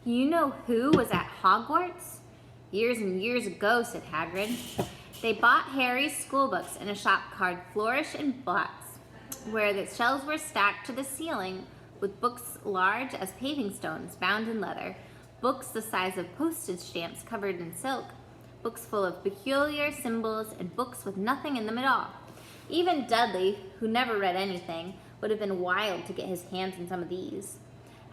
You know who was at Hogwarts? Years and years ago, said Hagrid. They bought Harry's school books in a shop called Flourish and Blotts, where the shelves were stacked to the ceiling with books large as paving stones bound in leather, books the size of postage stamps covered in silk, books full of peculiar symbols, and books with nothing in them at all. Even Dudley, who never read anything, would have been wild to get his hands on some of these.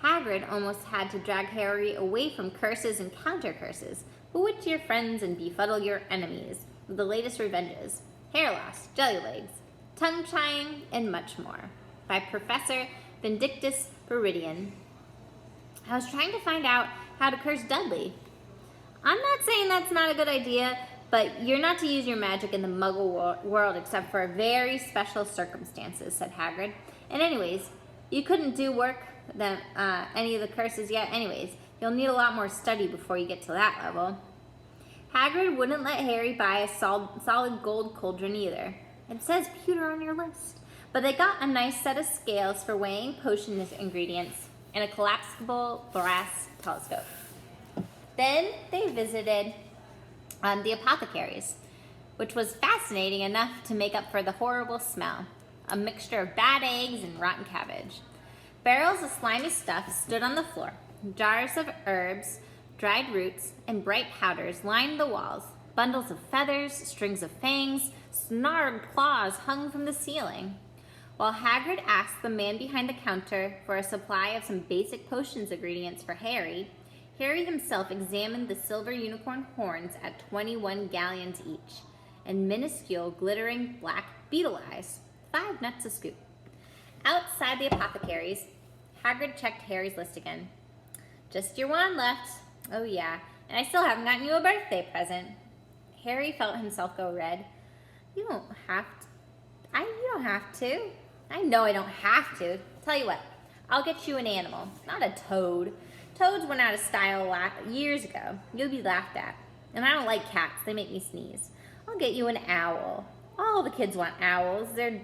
Hagrid almost had to drag Harry away from curses and counter-curses, bewitch your friends and befuddle your enemies with the latest revenges, hair loss, jelly legs, tongue-tying, and much more, by Professor Vindictus Viridian. I was trying to find out how to curse Dudley. I'm not saying that's not a good idea, but you're not to use your magic in the Muggle world except for very special circumstances, said Hagrid. And anyways, you couldn't do any of the curses yet anyways. You'll need a lot more study before you get to that level. Hagrid wouldn't let Harry buy a solid gold cauldron either. It says pewter on your list. But they got a nice set of scales for weighing potion ingredients and a collapsible brass telescope. Then they visited the apothecaries, which was fascinating enough to make up for the horrible smell, a mixture of bad eggs and rotten cabbage. Barrels of slimy stuff stood on the floor. Jars of herbs, dried roots, and bright powders lined the walls. Bundles of feathers, strings of fangs, snarled claws hung from the ceiling. While Hagrid asked the man behind the counter for a supply of some basic potions ingredients for Harry, Harry himself examined the silver unicorn horns at 21 galleons each, and minuscule, glittering black beetle eyes, 5 nuts a scoop. Outside the apothecaries, Hagrid checked Harry's list again. Just your wand left. Oh yeah, and I still haven't gotten you a birthday present. Harry felt himself go red. You don't have to. I know I don't have to. Tell you what, I'll get you an animal, not a toad. Toads went out of style years ago. You'll be laughed at. And I don't like cats. They make me sneeze. I'll get you an owl. All the kids want owls. They're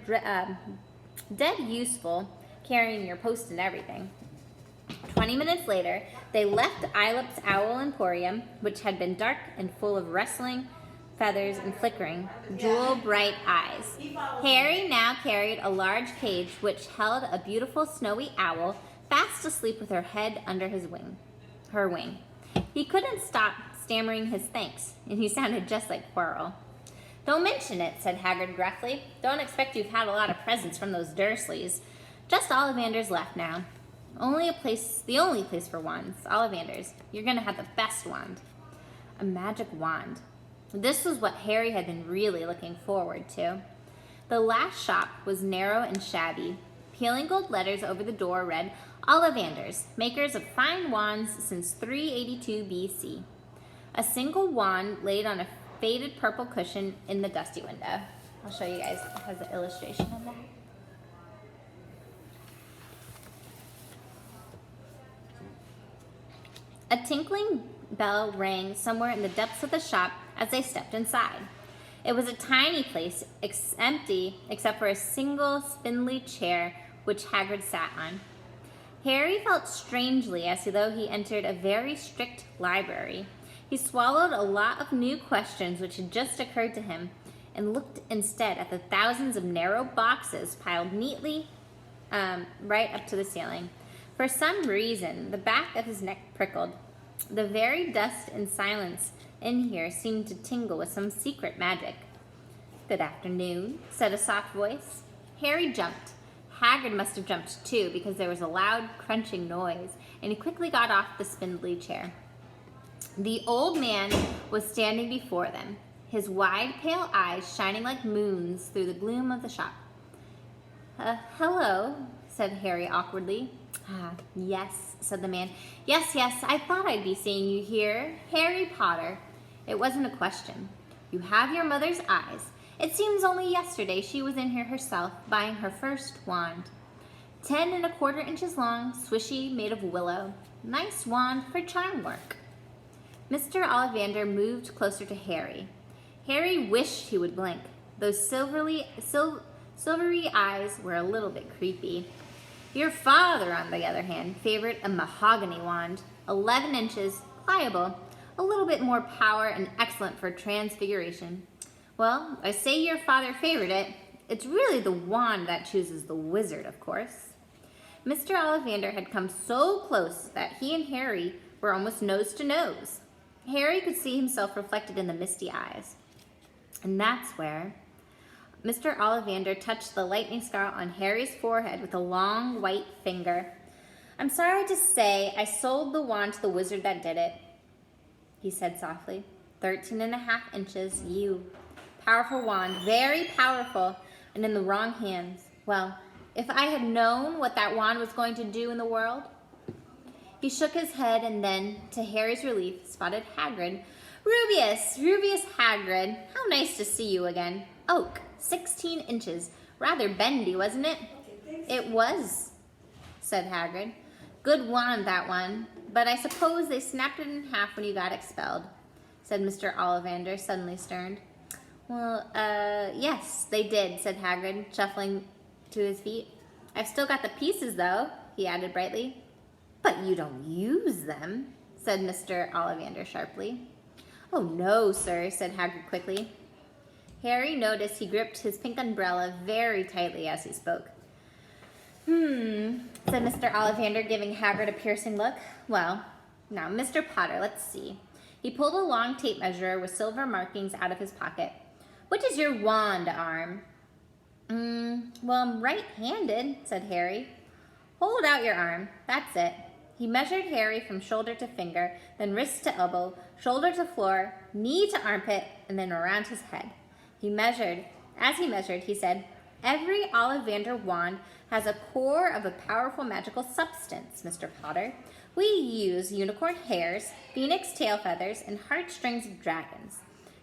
dead useful, carrying your post and everything. 20 minutes later, they left Ilep's Owl Emporium, which had been dark and full of rustling feathers and flickering, jewel-bright eyes. Harry now carried a large cage which held a beautiful snowy owl fast asleep with her head under her wing. He couldn't stop stammering his thanks, and he sounded just like Quirrell. Don't mention it, said Hagrid gruffly. Don't expect you've had a lot of presents from those Dursleys. Just Ollivander's left now. The only place for wands, Ollivander's. You're gonna have the best wand. A magic wand. This was what Harry had been really looking forward to. The last shop was narrow and shabby. Peeling gold letters over the door read, Ollivanders, makers of fine wands since 382 BC. A single wand laid on a faded purple cushion in the dusty window. I'll show you guys. It has an illustration of that. A tinkling bell rang somewhere in the depths of the shop as they stepped inside. It was a tiny place, empty except for a single spindly chair which Hagrid sat on. Harry felt strangely as though he entered a very strict library. He swallowed a lot of new questions which had just occurred to him and looked instead at the thousands of narrow boxes piled neatly right up to the ceiling. For some reason, the back of his neck prickled. The very dust and silence in here seemed to tingle with some secret magic. Good afternoon, said a soft voice. Harry jumped. Hagrid must have jumped too, because there was a loud crunching noise, and he quickly got off the spindly chair. The old man was standing before them, his wide, pale eyes shining like moons through the gloom of the shop. Hello, said Harry awkwardly. Yes, said the man. Yes, I thought I'd be seeing you here. Harry Potter. It wasn't a question. You have your mother's eyes. It seems only yesterday she was in here herself, buying her first wand. 10 1/4 inches long, swishy, made of willow. Nice wand for charm work. Mr. Ollivander moved closer to Harry. Harry wished he would blink. Those silvery eyes were a little bit creepy. Your father, on the other hand, favored a mahogany wand, 11 inches, pliable, a little bit more power, and excellent for transfiguration. Well, I say your father favored it. It's really the wand that chooses the wizard, of course. Mr. Ollivander had come so close that he and Harry were almost nose to nose. Harry could see himself reflected in the misty eyes. And that's where Mr. Ollivander touched the lightning scar on Harry's forehead with a long white finger. I'm sorry to say I sold the wand to the wizard that did it, he said softly. 13.5 inches, you. Powerful wand, very powerful, and in the wrong hands. Well, if I had known what that wand was going to do in the world. He shook his head and then, to Harry's relief, spotted Hagrid. Rubeus Hagrid, how nice to see you again. Oak, 16 inches. Rather bendy, wasn't it? It was, said Hagrid. Good wand, that one. But I suppose they snapped it in half when you got expelled, said Mr. Ollivander, suddenly stern. Well, yes, they did, said Hagrid, shuffling to his feet. I've still got the pieces, though, he added brightly. But you don't use them, said Mr. Ollivander sharply. Oh, no, sir, said Hagrid quickly. Harry noticed he gripped his pink umbrella very tightly as he spoke. Said Mr. Ollivander, giving Hagrid a piercing look. Well, now, Mr. Potter, let's see. He pulled a long tape measure with silver markings out of his pocket. Which is your wand arm? Well, I'm right-handed, said Harry. Hold out your arm. That's it. He measured Harry from shoulder to finger, then wrist to elbow, shoulder to floor, knee to armpit, and then around his head. As he measured, he said, every Ollivander wand has a core of a powerful magical substance, Mr. Potter. We use unicorn hairs, phoenix tail feathers, and heartstrings of dragons.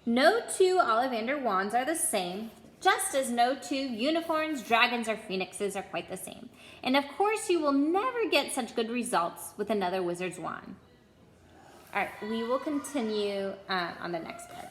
No two Ollivander wands are the same, just as no two unicorns, dragons, or phoenixes are quite the same. And of course, you will never get such good results with another wizard's wand. All right, we will continue on the next part.